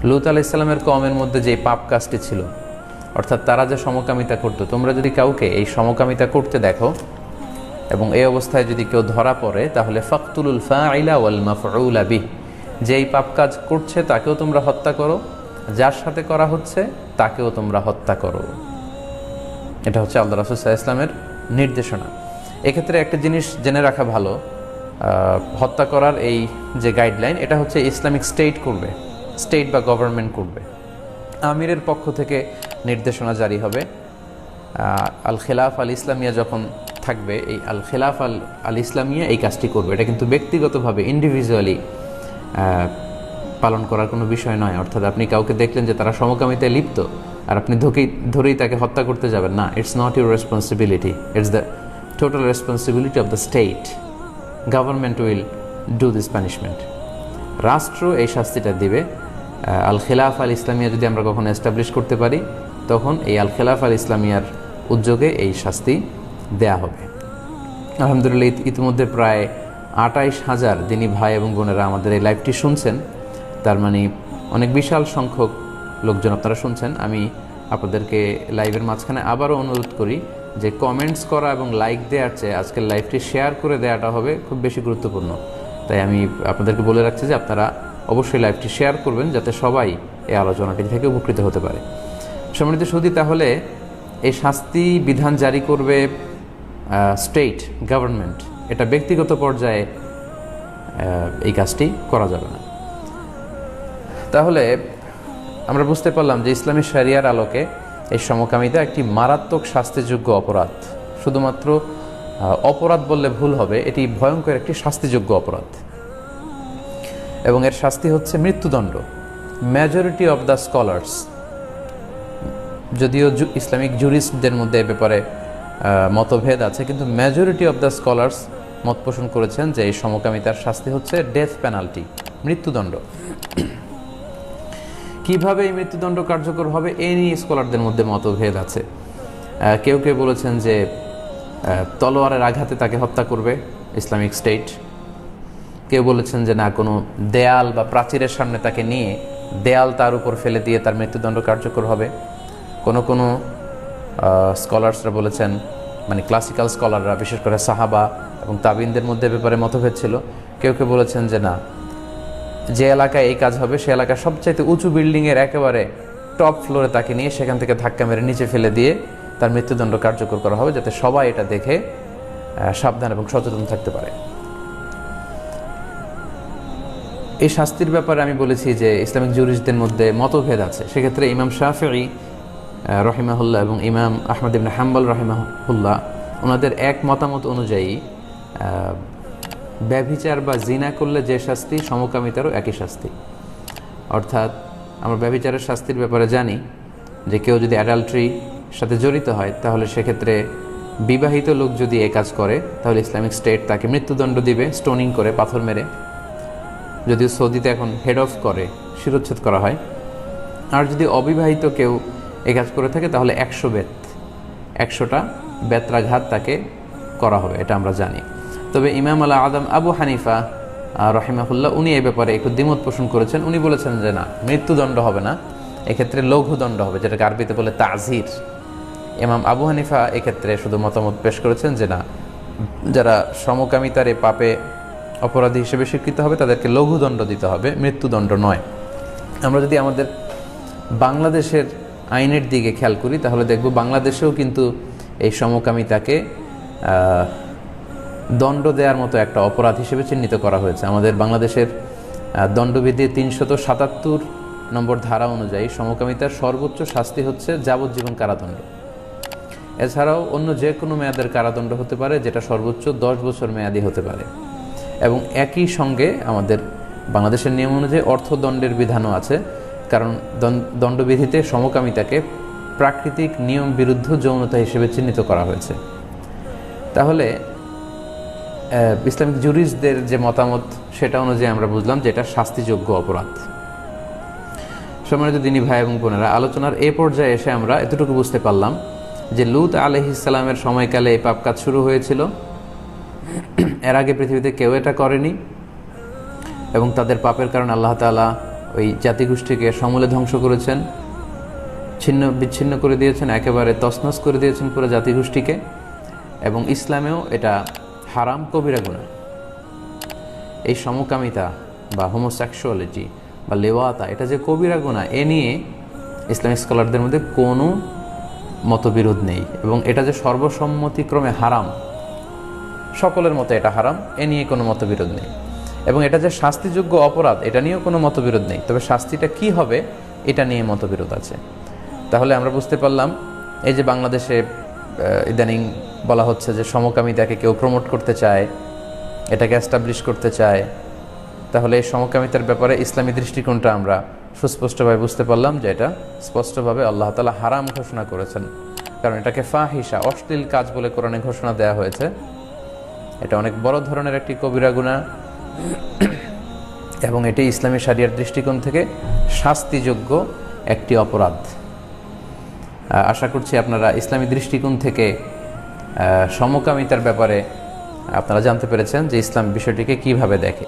লূত আলাইহিস সালামের কওমের মধ্যে যে পাপ কাজটি ছিল, অর্থাৎ তারা যে সমকামিতা করতো, তোমরা যদি কাউকে এই সমকামিতা করতে দেখো এবং এই অবস্থায় যদি কেউ ধরা পড়ে, তাহলে ফাকতুলুল ফাইলা ওয়াল মাফউলা বিহ, যেই পাপ কাজ করছে তাকেও তোমরা হত্যা করো, যার সাথে করা হচ্ছে তাকেও তোমরা হত্যা করো। এটা হচ্ছে আল্লাহ রাসূল সাল্লাল্লাহু আলাইহি ওয়াসাল্লামের নির্দেশনা। এক্ষেত্রে একটা জিনিস জেনে রাখা ভালো, হত্যা করার এই যে গাইডলাইন, এটা হচ্ছে ইসলামিক স্টেট করবে, স্টেট বা গভর্নমেন্ট করবে। আমিরের পক্ষ থেকে নির্দেশনা জারি হবে। আল খিলাফ আল ইসলামিয়া যখন থাকবে, এই আল খিলাফ আল ইসলামিয়া এই কাজটি করবে। এটা কিন্তু ব্যক্তিগতভাবে ইন্ডিভিজুয়ালি পালন করার কোনো বিষয় নয়। অর্থাৎ আপনি কাউকে দেখলেন যে তারা সমকামিতায় লিপ্ত, আর আপনি ধরেই তাকে হত্যা করতে যাবেন না। It's not your responsibility, it's the total responsibility of the state. Government will do this punishment. রাষ্ট্র এই শাস্তিটা দিবে। আল খিলাফ আল ইসলামিয়া যদি আমরা কখনো এস্টাবলিশ করতে পারি, তখন এই আল খিলাফ আল ইসলামিয়ার উদ্যোগে এই শাস্তি দেয়া হবে। আলহামদুলিল্লাহ, ইতিমধ্যে প্রায় ২৮,০০০ দিনী ভাই এবং বোনেরা আমাদের এই লাইভটি শুনছেন। তার মানে অনেক বিশাল সংখ্যক লোকজন আপনারা শুনছেন। আমি আপনাদেরকে লাইভের মাঝখানে আবারও অনুরোধ করি যে কমেন্টস করা এবং লাইক দেওয়ার চেয়ে আজকের লাইভটি শেয়ার করে দেওয়াটা হবে খুব বেশি গুরুত্বপূর্ণ। তাই আমি আপনাদেরকে বলে রাখছি যে আপনারা অবশ্যই লাইভটি শেয়ার করবেন, যাতে সবাই এই আলোচনাটি থেকে উপকৃত হতে পারে। সম্মানিত সুধী, তাহলে এই শাস্তি বিধান জারি করবে স্টেট গভর্নমেন্ট, এটা ব্যক্তিগত পর্যায়ে এই কাজটি করা যাবে না। তাহলে আমরা বুঝতে পারলাম যে ইসলামী শরিয়ার আলোকে এই সমকামিতা একটি মারাত্মক শাস্তিযোগ্য অপরাধ। শুধুমাত্র অপরাধ বললে ভুল হবে, এটি ভয়ঙ্কর একটি শাস্তিযোগ্য অপরাধ এবং এর শাস্তি হচ্ছে মৃত্যুদণ্ড। মেজরিটি অফ দ্য স্কলার্স, যদিও ইসলামিক জুরিস্টদের মধ্যে এ ব্যাপারে মতভেদ আছে, কিন্তু মেজরিটি অফ দ্য স্কলার্স মত পোষণ করেছেন যে এই সমকামিতার শাস্তি হচ্ছে ডেথ পেনাল্টি, মৃত্যুদণ্ড। কিভাবে এই মৃত্যুদণ্ড কার্যকর হবে এ নিয়ে স্কলারদের মধ্যে মতভেদ আছে। কেউ কেউ বলেছেন যে তলোয়ারের আঘাতে তাকে হত্যা করবে ইসলামিক স্টেট। কেউ বলেছেন যে না, কোনো দেয়াল বা প্রাচীরের সামনে তাকে নিয়ে দেয়াল তার উপর ফেলে দিয়ে তার মৃত্যুদণ্ড কার্যকর হবে। কোনো কোনো স্কলার্সরা বলেছেন, মানে ক্লাসিক্যাল স্কলাররা, বিশেষ করে সাহাবা এবং তাবিনদের মধ্যে ব্যাপারে মতভেদ ছিল। কেউ কেউ বলেছেন যে না, যে এলাকায় এই কাজ হবে সে এলাকার সবচাইতে উঁচু বিল্ডিংয়ের একেবারে টপ ফ্লোরে তাকে নিয়ে সেখান থেকে ধাক্কা মেরে নিচে ফেলে দিয়ে তার মৃত্যুদণ্ড কার্যকর করা হবে, যাতে সবাই এটা দেখে সাবধান এবং সচেতন থাকতে পারে। এই শাস্তির ব্যাপারে আমি বলেছি যে ইসলামিক জুরিস্টদের মধ্যে মতভেদ আছে। সেক্ষেত্রে ইমাম শাফিঈ রহিমাহুল্লাহ এবং ইমাম আহমদ ইবনে হাম্বল রহিমাহুল্লাহ, ওনাদের এক মতামত অনুযায়ী ব্যভিচার বা জিনা করলে যে শাস্তি, সমকামিতারও একই শাস্তি। অর্থাৎ আমরা ব্যভিচারের শাস্তির ব্যাপারে জানি যে কেউ যদি অ্যাডাল্ট্রি সাথে জড়িত হয়, তাহলে সেক্ষেত্রে বিবাহিত লোক যদি এ কাজ করে, তাহলে ইসলামিক স্টেট তাকে মৃত্যুদণ্ড দিবে, স্টোনিং করে, পাথর মেরে। যদিও সৌদিতে এখন হেড অফ করে শিরোচ্ছেদ করা হয়। আর যদি অবিবাহিত কেউ এ কাজ করে থাকে, তাহলে 100টা বেত্রাঘাত তাকে করা হবে, এটা আমরা জানি। তবে ইমাম আল আদম আবু হানিফা রহিমাহুল্লাহ, উনি এই ব্যাপারে একটু দ্বিমত পোষণ করেছেন। উনি বলেছেন যে না, মৃত্যুদণ্ড হবে না, এক্ষেত্রে লঘুদণ্ড হবে, যেটাকে আরবিতে বলে তাজির। ইমাম আবু হানিফা এক্ষেত্রে শুধু মতামত পেশ করেছেন যে না, যারা সমকামিতার এ পাপে অপরাধী হিসেবে স্বীকৃত হবে তাদেরকে লঘুদণ্ড দিতে হবে, মৃত্যুদণ্ড নয়। আমরা যদি আমাদের বাংলাদেশের আইনের দিকে খেয়াল করি, তাহলে দেখব বাংলাদেশেও কিন্তু এই সমকামিতাকে দণ্ড দেওয়ার মতো একটা অপরাধ হিসেবে চিহ্নিত করা হয়েছে। আমাদের বাংলাদেশের দণ্ডবিধির ৩৭৭ নম্বর ধারা অনুযায়ী সমকামিতার সর্বোচ্চ শাস্তি হচ্ছে যাবজ্জীবন কারাদণ্ড। এছাড়াও অন্য যে কোনো মেয়াদের কারাদণ্ড হতে পারে, যেটা সর্বোচ্চ 10 বছর মেয়াদি হতে পারে। এবং একই সঙ্গে আমাদের বাংলাদেশের নিয়ম অনুযায়ী অর্থদণ্ডের বিধানও আছে, কারণ দণ্ডবিধিতে সমকামিতাকে প্রাকৃতিক নিয়ম বিরুদ্ধ যৌনতা হিসেবে চিহ্নিত করা হয়েছে। তাহলে ইসলামিক জুরিস্টদের যে মতামত, সেটা অনুযায়ী আমরা বুঝলাম যে এটা শাস্তিযোগ্য অপরাধ। সম্মানিত দিনী ভাই এবং বোনেরা, আলোচনার এ পর্যায়ে এসে আমরা এতটুকু বুঝতে পারলাম যে লূত আলাইহিস সালামের সময়কালে এই পাপ কাজ শুরু হয়েছিল। এর আগে পৃথিবীতে কেউ এটা করেনি এবং তাদের পাপের কারণে আল্লাহ তাআলা ওই জাতিগোষ্ঠীকে সমূলে ধ্বংস করেছেন, ছিন্ন বিচ্ছিন্ন করে দিয়েছেন, একেবারে তছনছ করে দিয়েছেন পুরো জাতিগোষ্ঠীকে। এবং ইসলামেও এটা হারাম, কবিরা গুনাহ। এই সমকামিতা বা হোমোসেক্সুয়ালিটি বা লেওয়াতা, এটা যে কবিরা গুনাহ, এ নিয়ে ইসলামিক স্কলারদের মধ্যে কোনো মতবিরোধ নেই। এবং এটা যে সর্বসম্মতিক্রমে হারাম, সকলের মতে এটা হারাম, এ নিয়ে কোনো মতবিরোধ নেই। এবং এটা যে শাস্তিযোগ্য অপরাধ, এটা নিয়েও কোনো মতবিরোধ নেই। তবে শাস্তিটা কি হবে, এটা নিয়ে মতবিরোধ আছে। তাহলে আমরা বুঝতে পারলাম, এই যে বাংলাদেশে ইদানিং বলা হচ্ছে যে সমকামিতাকে কেউ প্রমোট করতে চায়, এটাকে এস্টাবলিশ করতে চায়, তাহলে এই সমকামিতার ব্যাপারে ইসলামী দৃষ্টিকোণটা আমরা সুস্পষ্টভাবে বুঝতে পারলাম যে এটা স্পষ্টভাবে আল্লাহ তাআলা হারাম ঘোষণা করেছেন। কারণ এটাকে ফাহিশা, অশ্লীল কাজ বলে কোরআনে ঘোষণা দেওয়া হয়েছে। এটা অনেক বড় ধরনের একটি কবিরা গুনাহ এবং এটি ইসলামী শরিয়ার দৃষ্টিকোণ থেকে শাস্তিযোগ্য একটি অপরাধ। আশা করছি আপনারা ইসলামী দৃষ্টিকোণ থেকে সমকামিতার ব্যাপারে আপনারা জানতে পেরেছেন যে ইসলাম বিষয়টিকে কিভাবে দেখে।